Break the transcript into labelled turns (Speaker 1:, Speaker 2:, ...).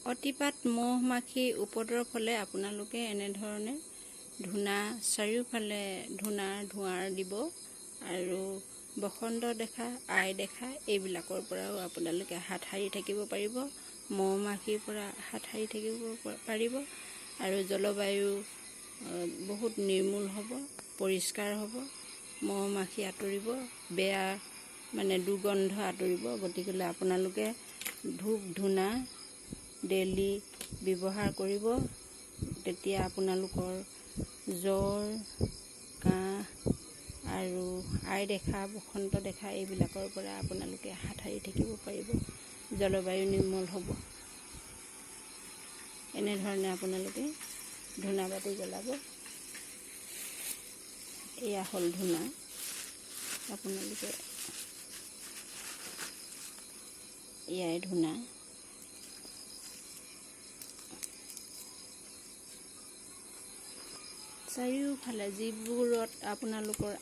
Speaker 1: অতিপাত মহ মাখি উপদ্ৰৱ হ'লে আপোনালোকে এনেধৰণে ধূনা চাৰিওফালে ধূনাৰ ধোঁৱাৰ দিব আৰু বসন্ত দেখা আই দেখা এইবিলাকৰ পৰাও আপোনালোকে হাত সাৰি থাকিব পাৰিব। মহ মাখিৰ পৰা হাত সাৰি থাকিব পাৰিব আৰু জলবায়ু বহুত নিৰ্মূল হ'ব, পৰিষ্কাৰ হ'ব, মহ মাখি আঁতৰিব, বেয়া দুৰ্গন্ধ আঁতৰিব। গতিকে আপোনালোকে ধূপ ধূনা ডেইলি ব্যৱহাৰ কৰিব। তেতিয়া আপোনালোকৰ জ্বৰ, কাহ আৰু আই দেখা বসন্ত দেখা এইবিলাকৰ পৰা আপোনালোকে হাত সাৰি থাকিব পাৰিব। জলবায়ু নিৰ্মল হ'ব। এনেধৰণে আপোনালোকে ধূনা বাতি জ্বলাব। এয়া হ'ল ধূনা। আপোনালোকে এয়াই ধূনা। চাৰিওফালে যিবোৰত আপোনালোকৰ